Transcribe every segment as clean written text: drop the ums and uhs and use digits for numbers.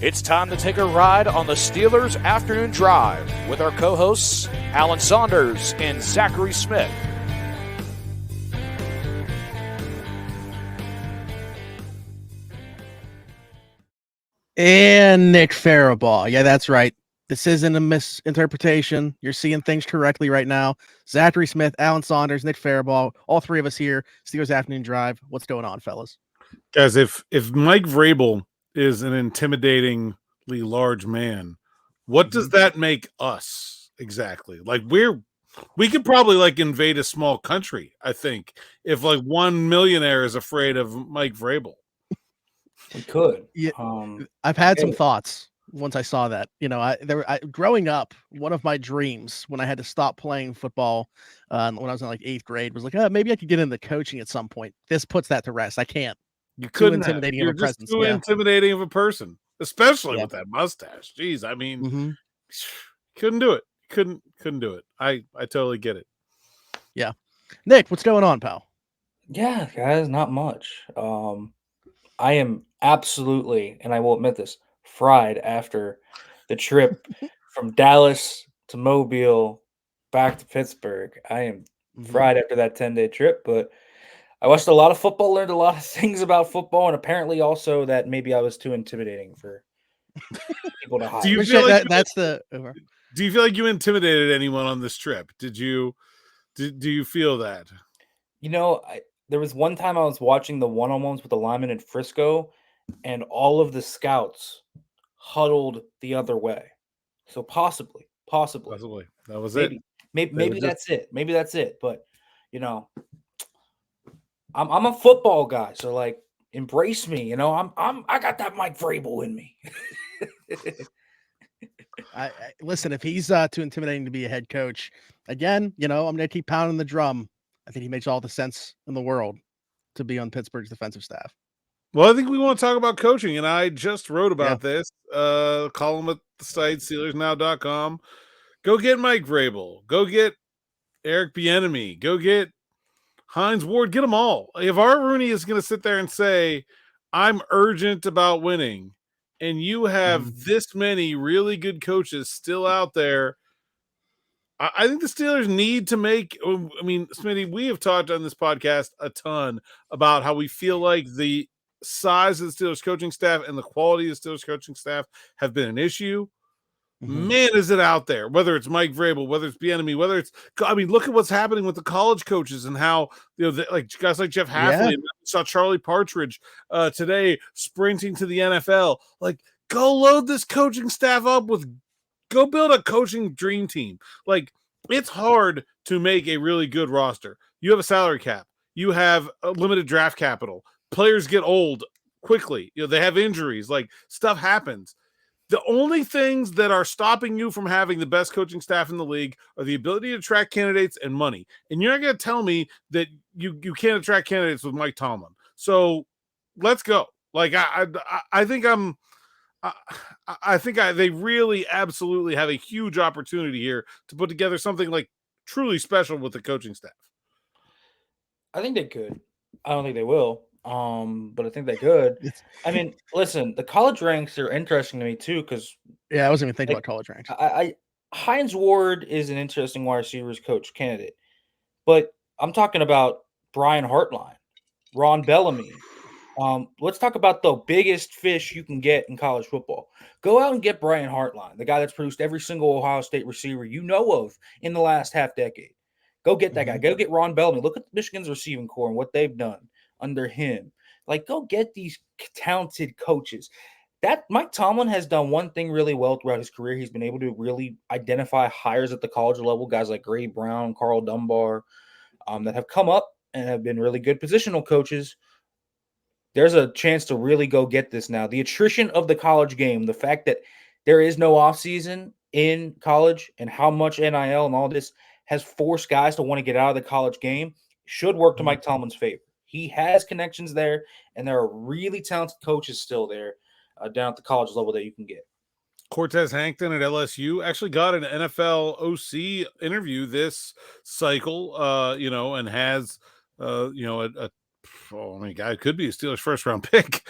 It's time to take a ride on the Steelers Afternoon Drive with our co-hosts, Alan Saunders and Zachary Smith. And Nick Farabaugh. Yeah, that's right. This isn't a misinterpretation. You're seeing things correctly right now. Zachary Smith, Alan Saunders, Nick Farabaugh, all three of us here. Steelers Afternoon Drive. What's going on, fellas? Guys, if Mike Vrabel is an intimidatingly large man, what does that make us exactly? Like we could probably like invade a small country, I think, if like one millionaire is afraid of Mike Vrabel. We could. Yeah, I've had some thoughts once I saw that. You know, growing up, one of my dreams when I had to stop playing football when I was in like 8th grade was like, maybe I could get into coaching at some point. This puts that to rest. I can't. You couldn't. Intimidating You're of a just presence. too intimidating of a person, especially with that mustache. Jeez, I mean, couldn't do it. Couldn't do it. I totally get it. Yeah, Nick, what's going on, pal? Yeah, guys, not much. I am absolutely, and I will admit this, fried after the trip from Dallas to Mobile back to Pittsburgh. I am fried after that 10-day trip, but I watched a lot of football, learned a lot of things about football, and apparently also that maybe I was too intimidating for people to hide. Do you feel like you intimidated anyone on this trip? Do you feel that? You know, there was one time I was watching the one-on-ones with the linemen in Frisco, and all of the scouts huddled the other way. So possibly. That was it. Maybe that's it. Maybe that's it. But you know, I'm a football guy, so like embrace me. You know, I got that Mike Vrabel in me. I listen, if he's too intimidating to be a head coach, again, you know, I'm gonna keep pounding the drum. I think he makes all the sense in the world to be on Pittsburgh's defensive staff. Well, I think we want to talk about coaching, and I just wrote about this column at the site, SteelersNow.com. Go get Mike Vrabel. Go get Eric Bieniemy. Go get Hines Ward. Get them all. If Art Rooney is going to sit there and say, I'm urgent about winning, and you have this many really good coaches still out there, I think the Steelers need to make – I mean, Smitty, we have talked on this podcast a ton about how we feel like the size of the Steelers coaching staff and the quality of the Steelers coaching staff have been an issue. Man, is it out there, whether it's Mike Vrabel, whether it's Bieniemy, whether it's – I mean, look at what's happening with the college coaches and how, you know, like guys like Jeff Hafley, and we saw Charlie Partridge today sprinting to the NFL. Like, go load this coaching staff up with – go build a coaching dream team. Like, it's hard to make a really good roster. You have a salary cap. You have a limited draft capital. Players get old quickly. You know, they have injuries. Like, stuff happens. The only things that are stopping you from having the best coaching staff in the league are the ability to attract candidates and money. And you're not going to tell me that you can't attract candidates with Mike Tomlin. So let's go. Like, I think they really absolutely have a huge opportunity here to put together something like truly special with the coaching staff. I think they could. I don't think they will. But I think they could. I mean, listen, the college ranks are interesting to me too, because I wasn't even thinking about college ranks. Hines Ward is an interesting wide receivers coach candidate, but I'm talking about Brian Hartline, Ron Bellamy. Let's talk about the biggest fish you can get in college football. Go out and get Brian Hartline, the guy that's produced every single Ohio State receiver you know of in the last half decade. Go get that guy. Go get Ron Bellamy. Look at Michigan's receiving core and what they've done under him. Like, go get these talented coaches. That Mike Tomlin has done one thing really well throughout his career. He's been able to really identify hires at the college level, guys like Gray Brown, Carl Dunbar, that have come up and have been really good positional coaches. There's a chance to really go get this now. The attrition of the college game, the fact that there is no offseason in college and how much NIL and all this has forced guys to want to get out of the college game should work to Mike Tomlin's favor. He has connections there, and there are really talented coaches still there down at the college level that you can get. Cortez Hankton at LSU actually got an NFL OC interview this cycle, and has, a Oh my God, it could be a Steelers first round pick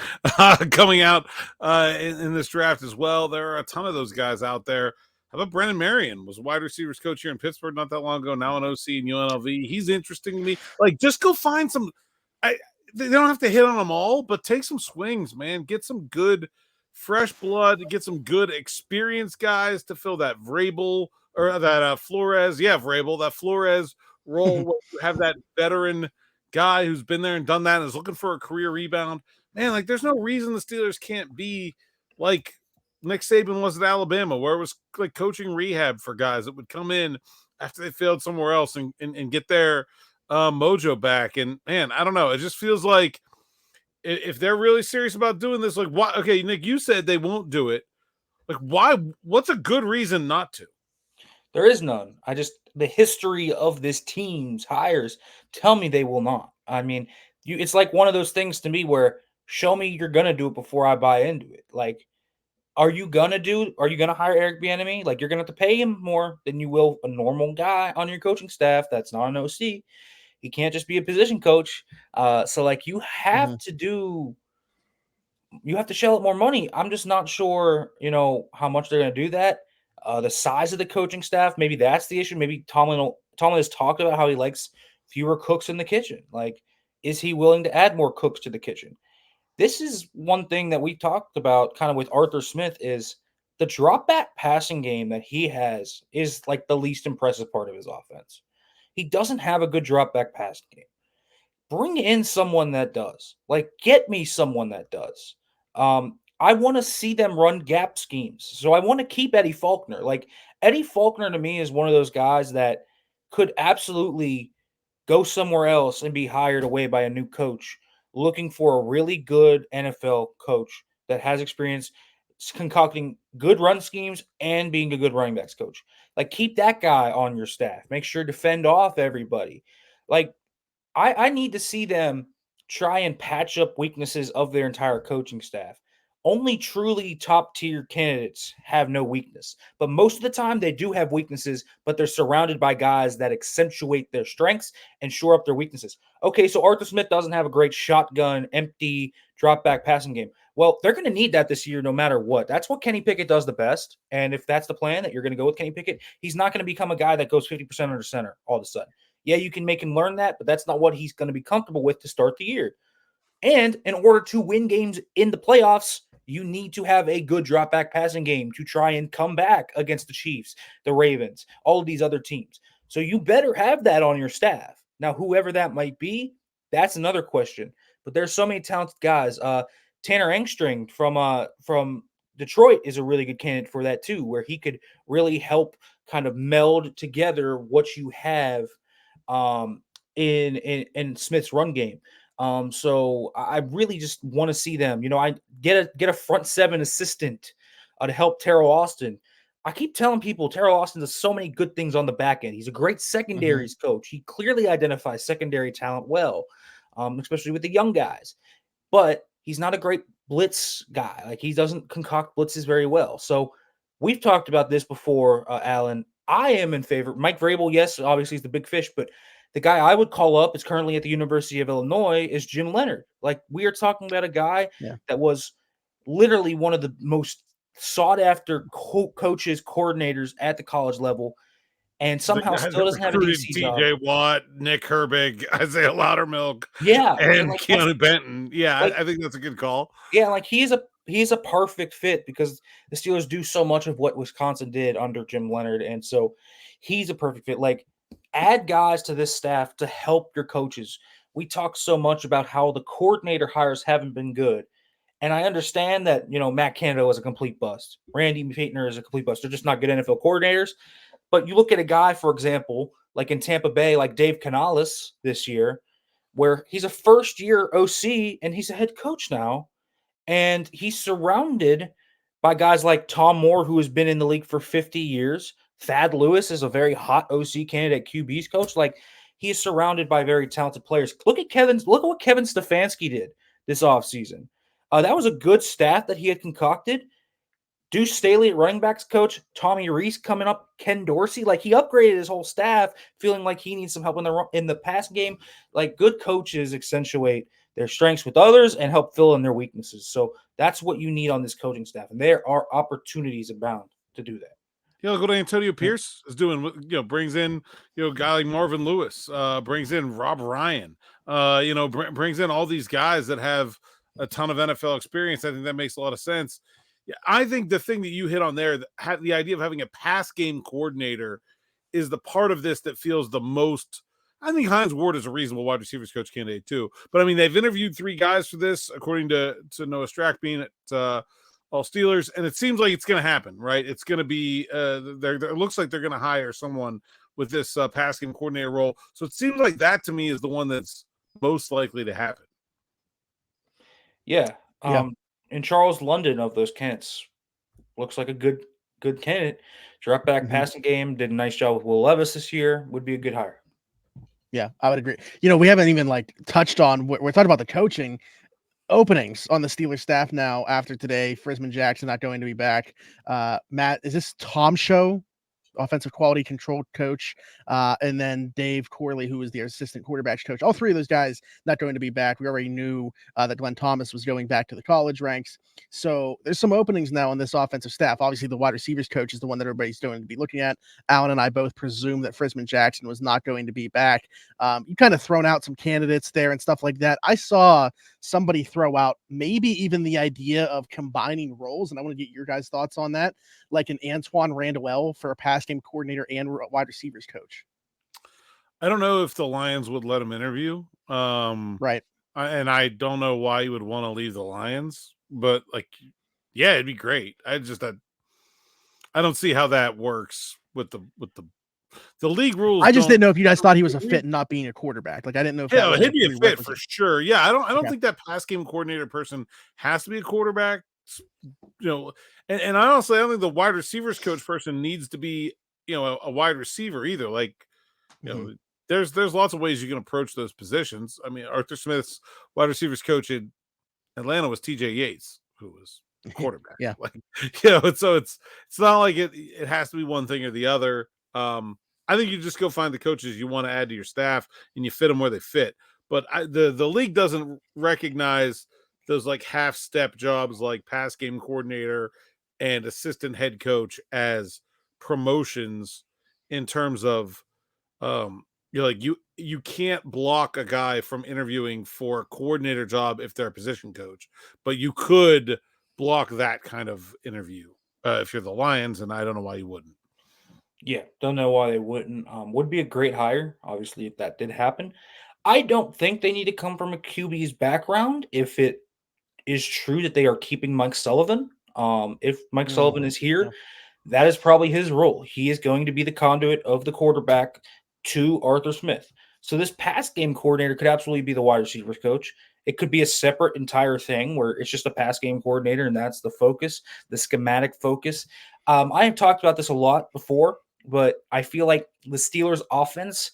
coming out in this draft as well. There are a ton of those guys out there. How about Brennan Marion? Was a wide receivers coach here in Pittsburgh not that long ago, now an OC in UNLV. He's interesting to me. Like, just go find some. They don't have to hit on them all, but take some swings, man. Get some good fresh blood, get some good experienced guys to fill that Vrabel or that Flores. Yeah, Vrabel, that Flores role where you have that veteran guy who's been there and done that and is looking for a career rebound. Man, like, there's no reason the Steelers can't be like Nick Saban was at Alabama, where it was like coaching rehab for guys that would come in after they failed somewhere else and get their mojo back. And man, I don't know. It just feels like if they're really serious about doing this, like, why? Okay, Nick, you said they won't do it. Like, why? What's a good reason not to? There is none. The history of this team's hires tell me they will not. I mean, it's like one of those things to me where show me you're going to do it before I buy into it. Like, are you going to hire Eric Bieniemy? Like, you're going to have to pay him more than you will a normal guy on your coaching staff that's not an OC. He can't just be a position coach. So like, you have to shell out more money. I'm just not sure, how much they're going to do that. The size of the coaching staff, maybe that's the issue. Maybe Tomlin has talked about how he likes fewer cooks in the kitchen. Like, is he willing to add more cooks to the kitchen? This is one thing that we talked about kind of with Arthur Smith is the drop back passing game that he has is like the least impressive part of his offense. He doesn't have a good drop back passing game. Bring in someone that does. Like, get me someone that does. I want to see them run gap schemes. So I want to keep Eddie Faulkner. Like, Eddie Faulkner to me is one of those guys that could absolutely go somewhere else and be hired away by a new coach looking for a really good NFL coach that has experience concocting good run schemes and being a good running backs coach. Like, keep that guy on your staff. Make sure to fend off everybody. Like, I need to see them try and patch up weaknesses of their entire coaching staff. Only truly top-tier candidates have no weakness. But most of the time, they do have weaknesses, but they're surrounded by guys that accentuate their strengths and shore up their weaknesses. Okay, so Arthur Smith doesn't have a great shotgun, empty, drop-back passing game. Well, they're going to need that this year no matter what. That's what Kenny Pickett does the best. And if that's the plan, that you're going to go with Kenny Pickett, he's not going to become a guy that goes 50% under center all of a sudden. Yeah, you can make him learn that, but that's not what he's going to be comfortable with to start the year. And in order to win games in the playoffs, you need to have a good drop back passing game to try and come back against the Chiefs, the Ravens, all of these other teams. So you better have that on your staff. Now, whoever that might be, that's another question. But there's so many talented guys. Tanner Engstring from Detroit is a really good candidate for that too, where he could really help kind of meld together what you have in Smith's run game. So I really just want to see them. I get a front seven assistant to help Terrell Austin. I keep telling people Terrell Austin does so many good things on the back end. He's a great secondaries coach. He clearly identifies secondary talent well, especially with the young guys. But he's not a great blitz guy. Like, he doesn't concoct blitzes very well. So we've talked about this before, Alan. I am in favor. Mike Vrabel, yes, obviously he's the big fish, but the guy I would call up is currently at the University of Illinois is Jim Leonhard. Like, we are talking about a guy that was literally one of the most sought-after coaches, coordinators at the college level, and somehow still doesn't have a DC job. TJ Watt, Nick Herbig, Isaiah Loudermilk, and like, Keanu Benton. Yeah, like, I think that's a good call. Yeah, like, he is a perfect fit because the Steelers do so much of what Wisconsin did under Jim Leonhard, and so he's a perfect fit. Like, add guys to this staff to help your coaches. We talk so much about how the coordinator hires haven't been good. And I understand that, Matt Canada was a complete bust. Randy Paytner is a complete bust. They're just not good NFL coordinators. But you look at a guy, for example, like in Tampa Bay, like Dave Canales this year, where he's a first-year OC and he's a head coach now. And he's surrounded by guys like Tom Moore, who has been in the league for 50 years. Thad Lewis is a very hot OC candidate QB's coach. Like, he is surrounded by very talented players. Look at what Kevin Stefanski did this offseason. That was a good staff that he had concocted. Deuce Staley at running backs coach, Tommy Reese coming up, Ken Dorsey. Like, he upgraded his whole staff, feeling like he needs some help in the pass game. Like, good coaches accentuate their strengths with others and help fill in their weaknesses. So that's what you need on this coaching staff. And there are opportunities abound to do that. Look what Antonio Pierce is doing. Brings in, a guy like Marvin Lewis, brings in Rob Ryan, brings in all these guys that have a ton of NFL experience. I think that makes a lot of sense. Yeah, I think the thing that you hit on there, the idea of having a pass game coordinator, is the part of this that feels the most. I think Hines Ward is a reasonable wide receivers coach candidate too. But I mean, they've interviewed 3 guys for this, according to Noah Strackbean at All Steelers, and it seems like it's going to happen, right? It's going to be it looks like they're going to hire someone with this pass game coordinator role. So it seems like that to me is the one that's most likely to happen. Yeah. And Charles London of those candidates looks like a good candidate. Drop back passing game, did a nice job with Will Levis this year. Would be a good hire. Yeah, I would agree. We haven't even touched on, we're talking about the coaching openings on the Steelers staff now after today. Frisman Jackson not going to be back. Matt, is this Tomsho, offensive quality control coach, and then Dave Corley, who is the assistant quarterbacks coach? All 3 of those guys not going to be back. We already knew that Glenn Thomas was going back to the college ranks. So there's some openings now on this offensive staff. Obviously, the wide receivers coach is the one that everybody's going to be looking at. Alan and I both presume that Frisman Jackson was not going to be back. You kind of thrown out some candidates there and stuff like that. I saw somebody throw out maybe even the idea of combining roles, and I want to get your guys' thoughts on that, like an Antoine Randall for a pass game coordinator and wide receivers coach. I don't know if the Lions would let him interview. Right. And I don't know why you would want to leave the Lions, but yeah, it'd be great. I don't see how that works with the league rules. I just didn't know if you guys thought he was a fit not being a quarterback. I didn't know if he'd be a fit for sure. Yeah, I don't think that pass game coordinator person has to be a quarterback. And honestly, I don't think the wide receivers coach person needs to be, a wide receiver either. There's lots of ways you can approach those positions. I mean, Arthur Smith's wide receivers coach in Atlanta was TJ Yates, who was a quarterback. Yeah. So it's not like it has to be one thing or the other. I think you just go find the coaches you want to add to your staff and you fit them where they fit. But the league doesn't recognize those half step jobs like pass game coordinator and assistant head coach as promotions in terms of you can't block a guy from interviewing for a coordinator job if they're a position coach, but you could block that kind of interview if you're the Lions, and I don't know why you wouldn't. Yeah, don't know why they wouldn't. Would be a great hire, obviously, if that did happen. I don't think they need to come from a QB's background if it is true that they are keeping Mike Sullivan. If Mike Sullivan is here, that is probably his role. He is going to be the conduit of the quarterback to Arthur Smith. So this pass game coordinator could absolutely be the wide receivers coach. It could be a separate entire thing where it's just a pass game coordinator and that's the focus, the schematic focus. I have talked about this a lot before, but I feel like the Steelers offense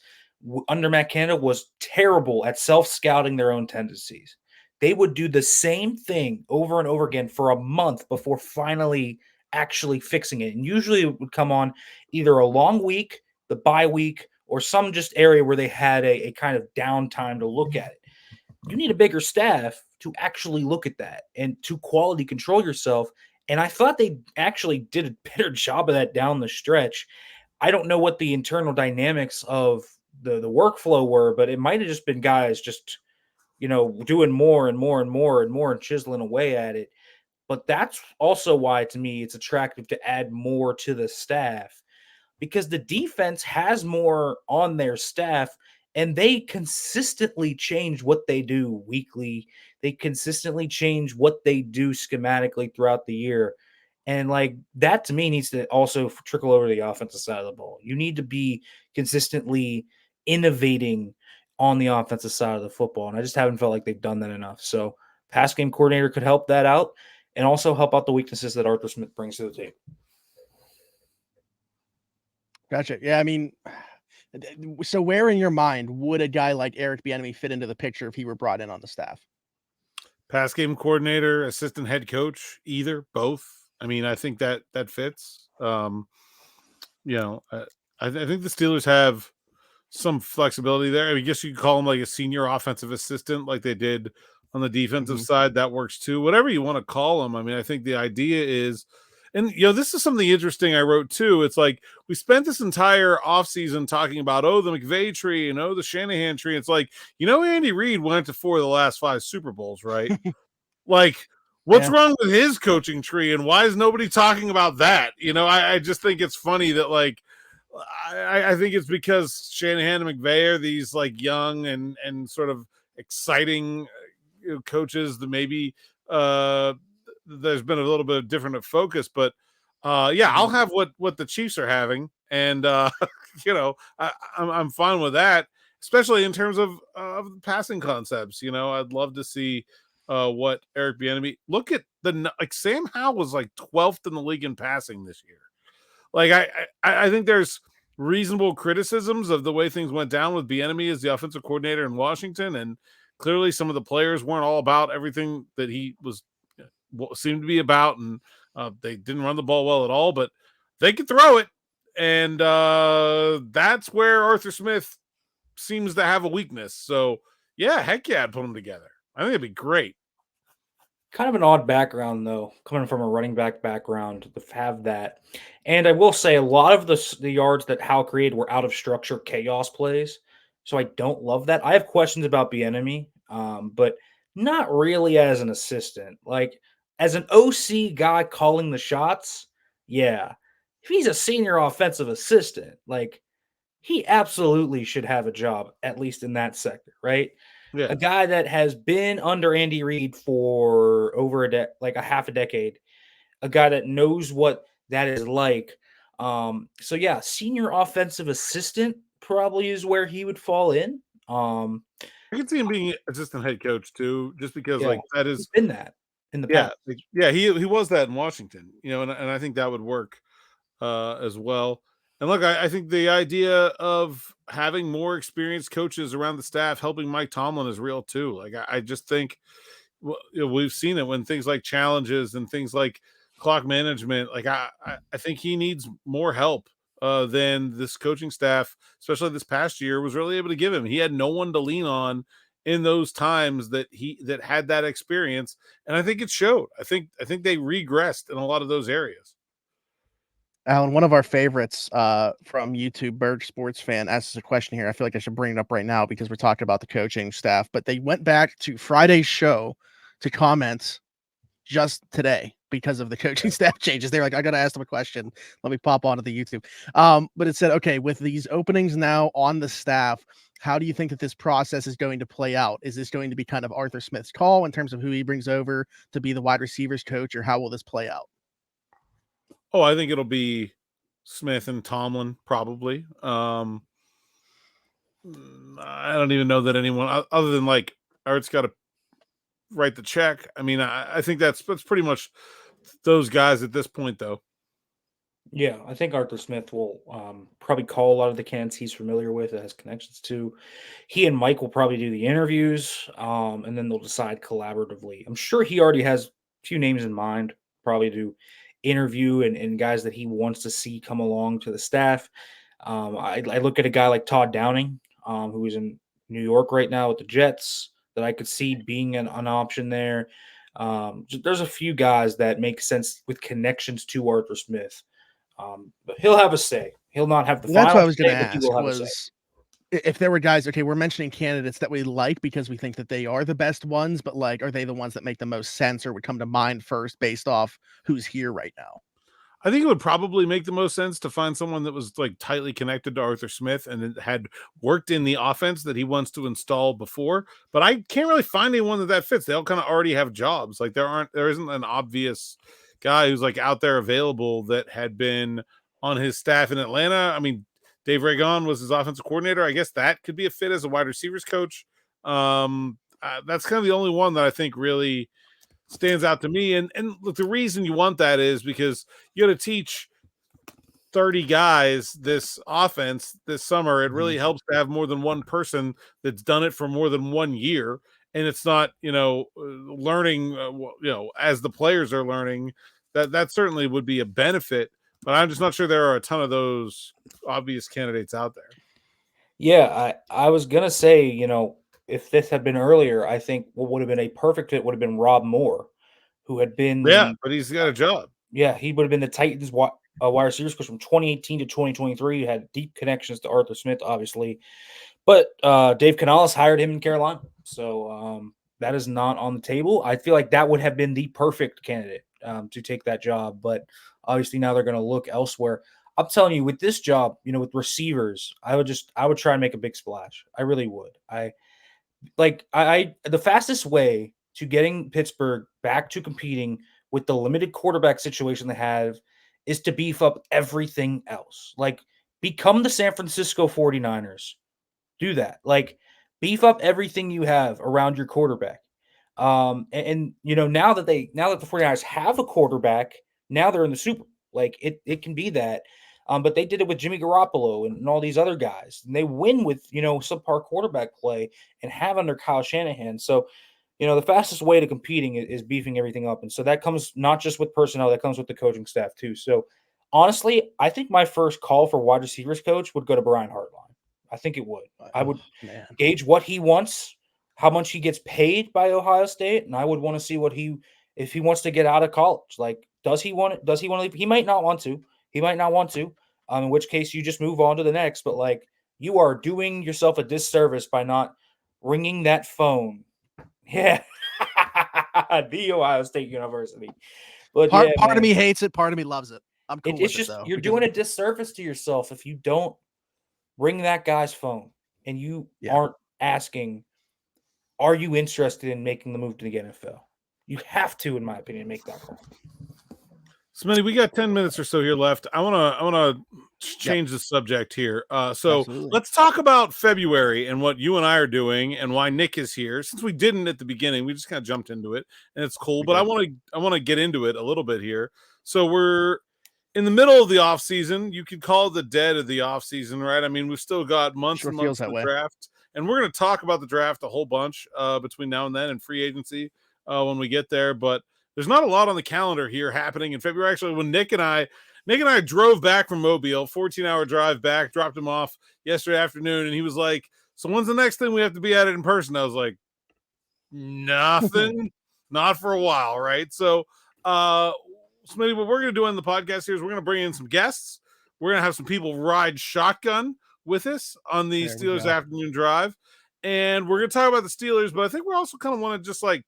under Matt Canada was terrible at self-scouting their own tendencies. They would do the same thing over and over again for a month before finally actually fixing it. And usually it would come on either a long week, the bye week, or some just area where they had a kind of downtime to look at it. You need a bigger staff to actually look at that and to quality control yourself. And I thought they actually did a better job of that down the stretch. I don't know what the internal dynamics of the workflow were, but it might have just been guys just, doing more and more and more and more and chiseling away at it. But that's also why, to me, it's attractive to add more to the staff, because the defense has more on their staff and they consistently change what they do weekly. They consistently change what they do schematically throughout the year. And that to me needs to also trickle over to the offensive side of the ball. You need to be consistently innovating on the offensive side of the football. And I just haven't felt like they've done that enough. So pass game coordinator could help that out and also help out the weaknesses that Arthur Smith brings to the table. Gotcha. Yeah, I mean, so where in your mind would a guy like Eric Bieniemy fit into the picture if he were brought in on the staff? Pass game coordinator, assistant head coach, either, both. I mean, I think that fits. I think the Steelers have some flexibility there. I guess you could call him like a senior offensive assistant, like they did on the defensive side. That works too. Whatever you want to call him. I mean, I think the idea is, and this is something interesting I wrote too. It's like we spent this entire offseason talking about the McVay tree and the Shanahan tree. It's like, Andy Reid went to 4 of the last 5 Super Bowls, right? Like, what's wrong with his coaching tree, and why is nobody talking about that? I just think it's funny that, like, I think it's because Shanahan and McVay are these like young and sort of exciting coaches that maybe there's been a little bit of different of focus, but I'll have what the Chiefs are having, and I'm fine with that, especially in terms of passing concepts. I'd love to see what Eric Bieniemy look at Sam Howell was like 12th in the league in passing this year. Like I think there's reasonable criticisms of the way things went down with Bieniemy as the offensive coordinator in Washington, and clearly some of the players weren't all about everything that he seemed to be about, and they didn't run the ball well at all, but they could throw it, and that's where Arthur Smith seems to have a weakness. So heck yeah, I'd put them together. I think it'd be great. Kind of an odd background, though, coming from a running back background to have that. And I will say a lot of the yards that Hal created were out of structure chaos plays. So I don't love that. I have questions about Bieniemy, but not really as an assistant. Like, as an OC guy calling the shots, if he's a senior offensive assistant, like, he absolutely should have a job, at least in that sector, right? Yeah. A guy that has been under Andy Reid for over a half a decade, a guy that knows what that is like. Senior offensive assistant probably is where he would fall in. I can see him being assistant head coach too, just because that is been that in the past. He was that in Washington, and I think that would work as well. And look, I think the idea of having more experienced coaches around the staff helping Mike Tomlin is real too. Like, I just think we've seen it when things like challenges and things like clock management. Like, I think he needs more help than this coaching staff, especially this past year, was really able to give him. He had no one to lean on in those times that had that experience, and I think it showed. I think they regressed in a lot of those areas. Alan, one of our favorites from YouTube, Berg Sports Fan, asks a question here. I feel like I should bring it up right now because we're talking about the coaching staff, but they went back to Friday's show to comment just today because of the coaching staff changes. They're like, I got to ask them a question. Let me pop onto the YouTube. But it said, okay, with these openings now on the staff, how do you think that this process is going to play out? Is this going to be kind of Arthur Smith's call in terms of who he brings over to be the wide receivers coach, or how will this play out? Oh, I think it'll be Smith and Tomlin, probably. I don't even know that anyone other than like Art's got to write the check. I mean, I think that's pretty much those guys at this point, though. Yeah, I think Arthur Smith will probably call a lot of the candidates he's familiar with, that has connections to. He and Mike will probably do the interviews, and then they'll decide collaboratively. I'm sure he already has a few names in mind, probably to interview and guys that he wants to see come along to the staff. I look at a guy like Todd Downing, who is in New York right now with the Jets, that I could see being an option there. There's a few guys that make sense with connections to Arthur Smith. But he'll have a say. He'll not have the final. That's what I was going to ask was if there were guys, okay, we're mentioning candidates that we like because we think that they are the best ones, but like, are they the ones that make the most sense or would come to mind first based off who's here right now? I think it would probably make the most sense to find someone that was like tightly connected to Arthur Smith and had worked in the offense that he wants to install before. But I can't really find anyone that fits. They all kind of already have jobs. Like there isn't an obvious guy who's like out there available that had been on his staff in Atlanta. I mean, Dave Ragon was his offensive coordinator. I guess that could be a fit as a wide receivers coach. That's kind of the only one that I think really stands out to me. And look, the reason you want that is because you got to teach 30 guys this offense this summer. It really helps to have more than one person that's done it for more than 1 year. And it's not, learning, as the players are learning, that certainly would be a benefit. But I'm just not sure there are a ton of those obvious candidates out there. Yeah, I was gonna say, if this had been earlier, I think what would have been a perfect fit would have been Rob Moore, who had been But he's got a job. Yeah, he would have been the Titans wide receivers coach from 2018 to 2023. He had deep connections to Arthur Smith, obviously. But Dave Canales hired him in Carolina. So that is not on the table. I feel like that would have been the perfect candidate to take that job. But obviously now they're going to look elsewhere. I'm telling you, with this job, with receivers, I would try and make a big splash. I really would. The fastest way to getting Pittsburgh back to competing with the limited quarterback situation they have is to beef up everything else. Like, become the San Francisco 49ers. Do that. Like, beef up everything you have around your quarterback. Now that the 49ers have a quarterback, now they're in the Super Bowl. Like, it can be that. But they did it with Jimmy Garoppolo and all these other guys. And they win with, subpar quarterback play and have under Kyle Shanahan. So, the fastest way to competing is beefing everything up. And so that comes not just with personnel, that comes with the coaching staff too. So honestly, I think my first call for wide receivers coach would go to Brian Hartline. I think it would. I would gauge what he wants, how much he gets paid by Ohio State, and I would want to see if he wants to get out of college. Like, does he want to leave? He might not want to. In which case you just move on to the next. But like, you are doing yourself a disservice by not ringing that phone. Yeah, the Ohio State University. But part of me hates it, part of me loves it. I'm cool with it's just though, you're doing a disservice to yourself if you don't ring that guy's phone and you aren't asking, are you interested in making the move to the NFL? You have to, in my opinion, make that call. Smitty, we got 10 minutes or so here left. I want to change the subject here. So let's talk about February and what you and I are doing and why Nick is here. Since we didn't at the beginning, we just kind of jumped into it, and it's cool. But I want to get into it a little bit here. So we're in the middle of the off season. You could call it the dead of the off season, right? I mean, we've still got months and months of the draft, and we're going to talk about the draft a whole bunch between now and then and free agency when we get there. But there's not a lot on the calendar here happening in February. Actually, when Nick and I drove back from Mobile, 14-hour drive back, dropped him off yesterday afternoon, and he was like, so when's the next thing we have to be at it in person? I was like, nothing, not for a while, right? So, Smitty, what we're going to do on the podcast here is we're going to bring in some guests. We're going to have some people ride shotgun with us on the Steelers afternoon drive, and we're going to talk about the Steelers, but I think we also kind of want to just like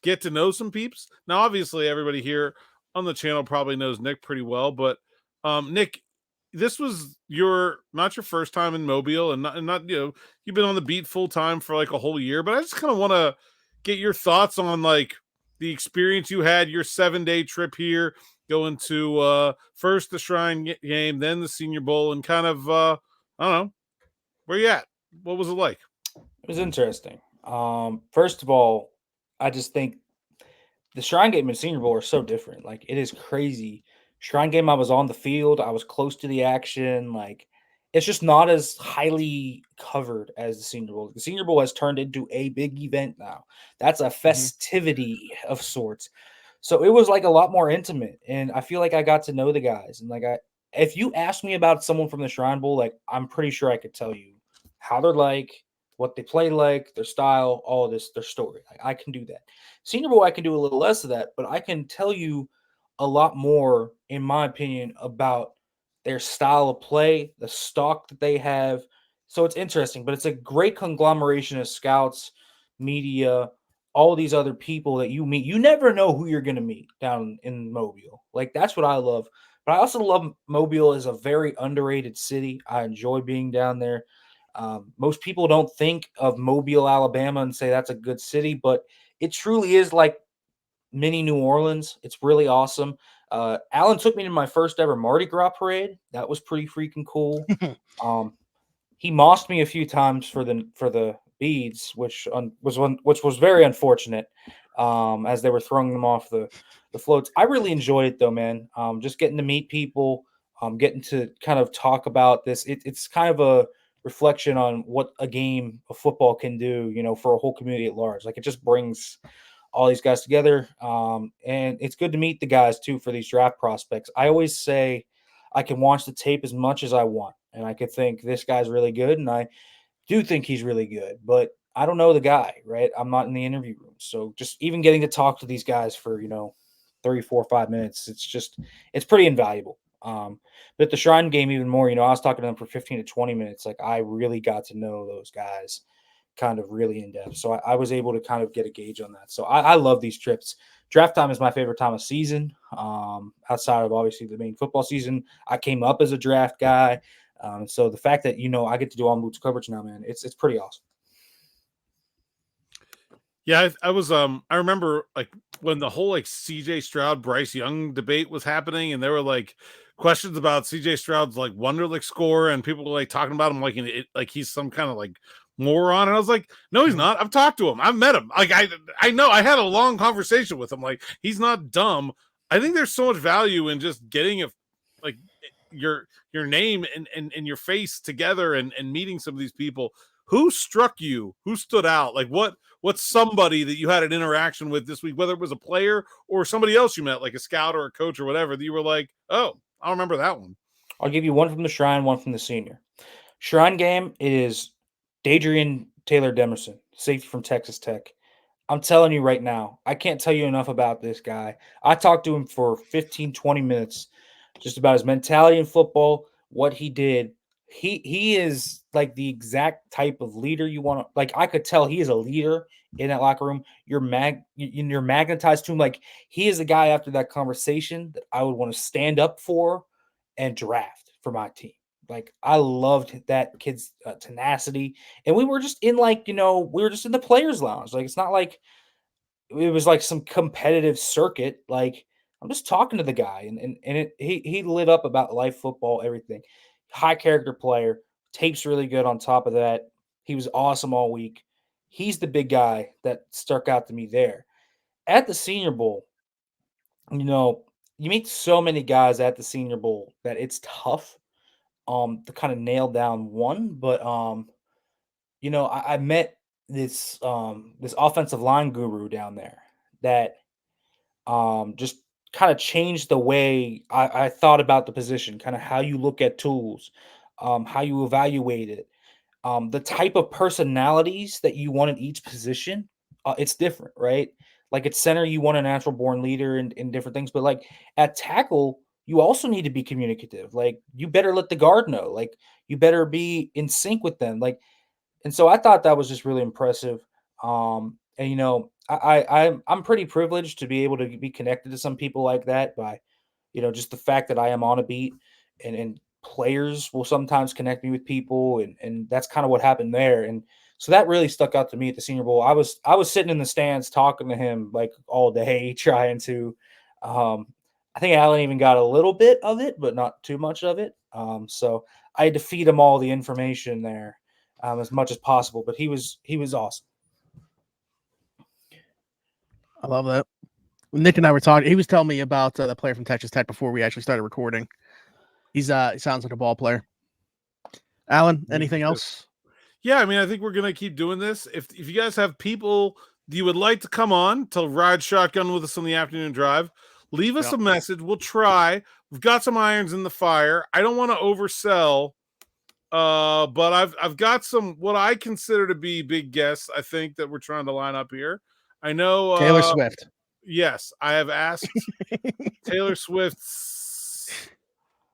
get to know some peeps. Now, obviously, everybody here on the channel probably knows Nick pretty well, but Nick, this was not your first time in Mobile, and not you've been on the beat full time for like a whole year, but I just kind of want to get your thoughts on like the experience you had, your 7-day trip here, going to first the Shrine game, then the Senior Bowl, and kind of I don't know, where you at? What was it like? It was interesting. First of all, I just think the Shrine game and Senior Bowl are so different. Like, it is crazy. Shrine game, I was on the field. I was close to the action. Like, it's just not as highly covered as the Senior Bowl. The Senior Bowl has turned into a big event now. That's a festivity of sorts. So it was like a lot more intimate. And I feel like I got to know the guys. And like, if you ask me about someone from the Shrine Bowl, like, I'm pretty sure I could tell you how they're like, what they play like, their style, all of this, their story. Like, I can do that. Senior Bowl, I can do a little less of that, but I can tell you a lot more, in my opinion, about their style of play, the stock that they have. So it's interesting, but it's a great conglomeration of scouts, media, all these other people that you meet. You never know who you're going to meet down in Mobile. Like, that's what I love. But I also love Mobile as a very underrated city. I enjoy being down there. Most people don't think of Mobile, Alabama and say that's a good city, but it truly is like mini New Orleans. It's really awesome. Alan took me to my first ever Mardi Gras parade. That was pretty freaking cool. He mossed me a few times for the beads, which was very unfortunate, as they were throwing them off the floats. I really enjoyed it though, man. Just getting to meet people, getting to kind of talk about this. It's kind of a reflection on what a game of football can do, for a whole community at large. Like, it just brings all these guys together. And it's good to meet the guys too for these draft prospects. I always say I can watch the tape as much as I want, and I could think this guy's really good, and I do think he's really good, but I don't know the guy, right? I'm not in the interview room. So just even getting to talk to these guys for, 3, 4, 5 minutes, it's pretty invaluable. But the Shrine game even more, I was talking to them for 15 to 20 minutes. Like I really got to know those guys kind of really in depth. So I was able to kind of get a gauge on that. So I love these trips. Draft time is my favorite time of season. Outside of obviously the main football season, I came up as a draft guy. So the fact that, I get to do on boots coverage now, man, it's pretty awesome. Yeah, I was I remember like when the whole like CJ Stroud Bryce Young debate was happening, and there were like questions about CJ Stroud's like Wonderlic score, and people were like talking about him like he's some kind of like moron, and I was like, no, he's not. I've talked to him, I've met him, like I know, I had a long conversation with him. Like he's not dumb. I think there's so much value in just getting like your name and your face together and meeting some of these people. Who struck you? Who stood out? Like what's somebody that you had an interaction with this week, whether it was a player or somebody else you met, like a scout or a coach or whatever, that you were like, oh, I remember that one. I'll give you one from the Shrine, one from the Senior. Shrine game is Dadrian Taylor Demerson, safety from Texas Tech. I'm telling you right now, I can't tell you enough about this guy. I talked to him for 15, 20 minutes just about his mentality in football, what he did. He is like the exact type of leader you want to, like, I could tell he is a leader in that locker room. You're magnetized to him. Like, he is a guy after that conversation that I would want to stand up for and draft for my team. Like, I loved that kid's tenacity. And we were just in we were just in the players lounge. Like, it's not like it was like some competitive circuit. Like, I'm just talking to the guy, and he lit up about life, football, everything. High character player, tape's really good on top of that. He was awesome all week. He's the big guy that stuck out to me there. At the Senior Bowl, you meet so many guys at the Senior Bowl that it's tough to kind of nail down one. But I met this this offensive line guru down there that just kind of changed the way I thought about the position, kind of how you look at tools, how you evaluate it, the type of personalities that you want in each position. It's different, right? Like at center, you want a natural born leader and different things, but like at tackle, you also need to be communicative. Like you better let the guard know, like you better be in sync with them. Like, and so I thought that was just really impressive. And I'm pretty privileged to be able to be connected to some people like that by, just the fact that I am on a beat, and players will sometimes connect me with people, and that's kind of what happened there. And so that really stuck out to me at the Senior Bowl. I was sitting in the stands talking to him like all day, trying to. I think Alan even got a little bit of it, but not too much of it. So I had to feed him all the information there as much as possible. But he was awesome. I love that. Nick and I were talking. He was telling me about the player from Texas Tech before we actually started recording. He sounds like a ball player. Alan, anything else? Yeah, I mean, I think we're gonna keep doing this. If you guys have people you would like to come on to ride shotgun with us on the afternoon drive, leave us a message. We'll try. We've got some irons in the fire. I don't want to oversell, but I've got some what I consider to be big guests. I think that we're trying to line up here. I know Taylor Swift. Yes, I have asked Taylor Swift's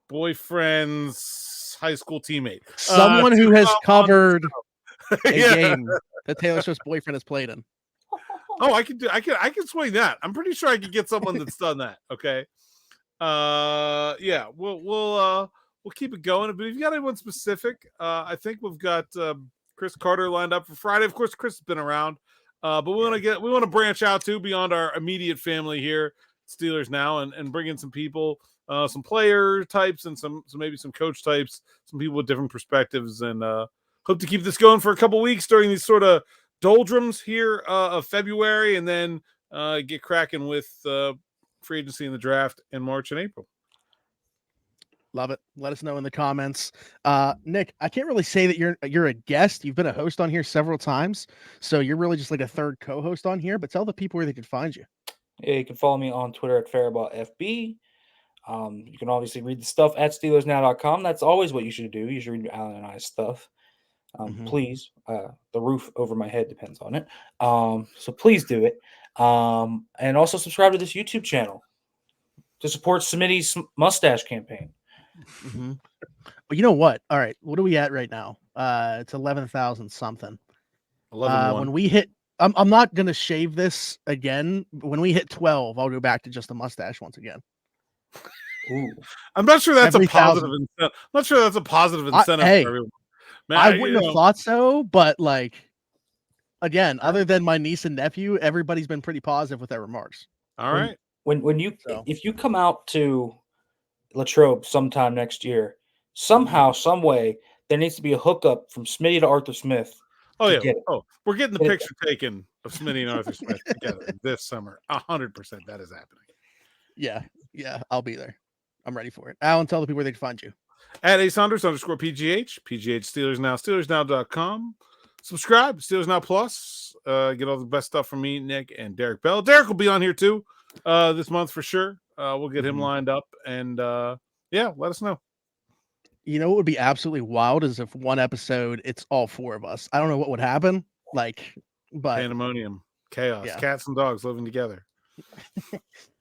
boyfriend's high school teammate, someone who has covered a game that Taylor Swift's boyfriend has played in. Oh, I can swing that. I'm pretty sure I could get someone that's done that. Okay. Yeah, we'll keep it going. But if you got anyone specific, I think we've got Chris Carter lined up for Friday. Of course, Chris has been around. But we want to branch out too beyond our immediate family here, Steelers Now, and bring in some people, some player types, and some maybe some coach types, some people with different perspectives, and hope to keep this going for a couple weeks during these sort of doldrums here of February, and then get cracking with free agency and the draft in March and April. Love it. Let us know in the comments. Nick, I can't really say that you're a guest. You've been a host on here several times, so you're really just like a third co-host on here. But tell the people where they can find you. Yeah, you can follow me on Twitter at Farabaugh FB. You can obviously read the stuff at SteelersNow.com. That's always what you should do. You should read Alan and I's stuff. Please. The roof over my head depends on it. So please do it. And also subscribe to this YouTube channel to support Smitty's mustache campaign. Well, you know what? All right. What are we at right now? It's 11,000 something. 11,100. When we hit, I'm not going to shave this again. When we hit 12, I'll go back to just a mustache once again. Ooh. I'm not sure that's Every a positive incentive. I'm not sure that's a positive incentive hey, for everyone. Man, I wouldn't have thought so, but like, again, other than my niece and nephew, everybody's been pretty positive with their remarks. All right. If you come out to Latrobe sometime next year, somehow, some way, there needs to be a hookup from Smitty to Arthur Smith. Oh yeah. Oh, we're getting the picture taken of Smitty and Arthur Smith together this summer. 100%. That is happening. Yeah, I'll be there. I'm ready for it. Alan, tell the people where they can find you. At @Saunders_PGH, PGH Steelers Now, SteelersNow.com. Subscribe, Steelers Now Plus. Get all the best stuff from me, Nick, and Derek Bell. Derek will be on here too this month for sure. We'll get him lined up, and let us know. You know what would be absolutely wild is if one episode it's all four of us. I don't know what would happen, but pandemonium, chaos, cats and dogs living together.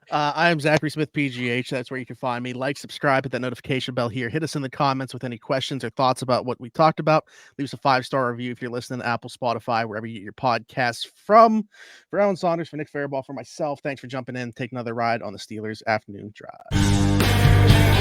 I am Zachary Smith, PGH. That's where you can find me. Like, subscribe, hit that notification bell here. Hit us in the comments with any questions or thoughts about what we talked about. Leave us a 5-star review if you're listening to Apple, Spotify, wherever you get your podcasts from. For Alan Saunders, for Nick Farabaugh, for myself, thanks for jumping in. Take another ride on the Steelers Afternoon Drive.